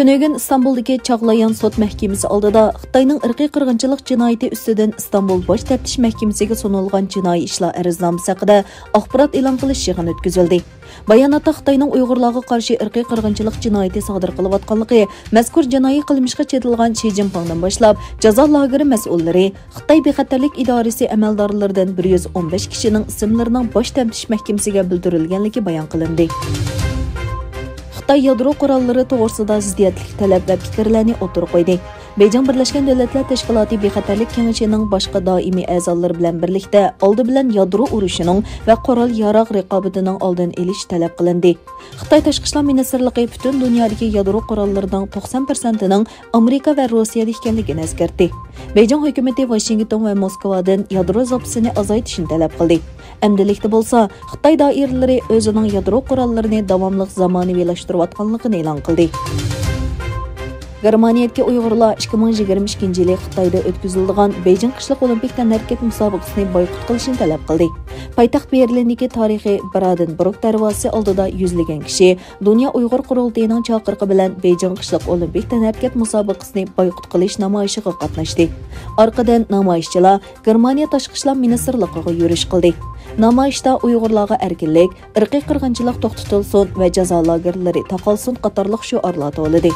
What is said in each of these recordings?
Tönögün İstanbul'daki Çağlayan Sot Mahkemesi aldıda Xitayning irqiy qirg'inchilik jinoyati ustidan İstanbul Bosh Taftish Mahkemasiga sunulgan jinoiy ishlar ariznamasi haqida axborot e'lon qilish yig'ini o'tkazildi. Bayonotda Xitayning Uyg'urlarga qarshi irqiy qirg'inchilik jinoyati sodir qilayotganligi, mazkur jinoiy qilmishga chetilgan Xi Jinpingdan boshlab jazo lageri mas'ullari, Xitoy bexatarlik idorasi amaldorlaridan 115 kishining ismlarining Bosh Taftish Mahkamasiga bildirilganligi bayon qilindi. Xitoy yadro qurollari to'g'risida ziddiyatli talab va fikrlarni o'tirib qo'ydi. Beijing Birlashgan Davlatlar Tashkiloti bexatarlik kengashining boshqa doimiy a'zolari bilan birlikda oldi bilan yadro urushining va qurol-yarog' raqobatining oldini olish talab qilindi. Xitoy Tashqi ishlar ministrligi butun dunyodagi yadro qurollarining 90%ning Amerika va Rossiyada ekanligini eskartdi. Beijing hukumati Washington va Moskvadan yadro zapsini azaytishni talab qildi. Amdilikda bo'lsa, Xitoy doiralari o'zining yadro qurollarini davomli zamonaviylashtirayotganligini e'lon qildi. Germaniyadagi Uyg'urlar 2022 yili Xitoyda o'tkaziladigan Beijing qishliq olimpik tanharkat musobaqasini boykot qilishni talab qildi. Poytaxt Berlindagi tarixiy Brandenburg darvozasi oldida yuzlagan kishi Dunyo Uyg'ur qurultayining chaqiriqi bilan Beijing qishliq olimpik tanharkat musobaqasini boykot qilish namoyishiga qatnashdi. Orqadan namoyishchilar Germaniya tashqi ishlar ministrligiga yurish qildi. Namoyishda Uyg'urlarga erkinlik, irqiy qirg'inchilik to'xtatilsin va jazo lagerlari taqolsin qatorliq shiorlar to'ladi.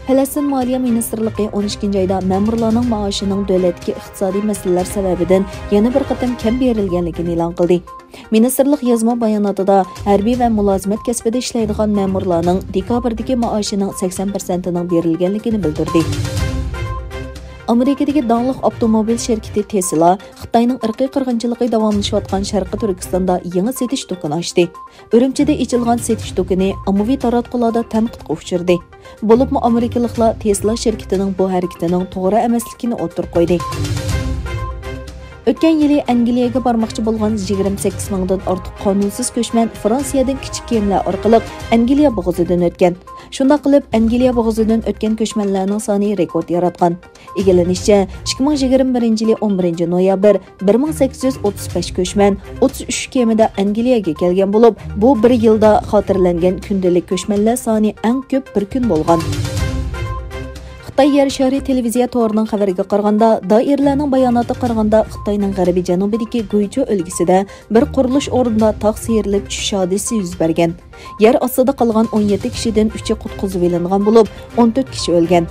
Falastin Moliya Ministrligi 12 oyda ma'murlarning maoshining davlatga iqtisodiy masalalar sababidan yana bir qatam kam berilganligini e'lon qildi. Ministrlik yozma bayonotida harbiy va mulozimat kasbida ishlaydigan ma'murlarning dekabrdagi maoshining 80%ning berilganligini bildirdi. Amerikadagi donglik avtomobil shirkati Tesla Xitoyning irqiy qirg'inchiligi davomlashayotgan Sharqi Turkistonda yangi setish do'koni ochdi. Urumchida ochilgan setish do'koni ommaviy taratqularda tanqidga uchirdi. Bo'libmi amerikaliklar Tesla shirkatining bu harakatining to'g'ri emasligini o'tirib qo'ydi. O'tgan yili Angliyaga bormoqchi bo'lgan 28 mingdan ortiq qonunsiz ko'chman Fransiyadan kichik kemalar orqali Angliya bo'g'ozidan o'tgan. Shunda qilib Angliya bo'g'ozidan o'tgan ko'chmanlarning soni rekord yaratgan. Egallanishicha, 2021 yili 11 noyabr 1835 ko'chman 33 kemada Angliyaga kelgan bo'lib, bu bir yilda xotirlangan kundalik ko'chmanlar soni eng ko'p bir kun bo'lgan. Xitoy yer shari televiziya to'rining xabariga qaraganda, doirlarning bayonoti qaraganda Xitoyning g'arbiy janubidagi Guichou o'lkasida bir qurilish o'rnida tog' siyrilib tushish hodisasi yuz bergan. Yer ostida qolgan 17 kishidan 3i qutqizib olingan bo'lib, 14 kishi o'lgan.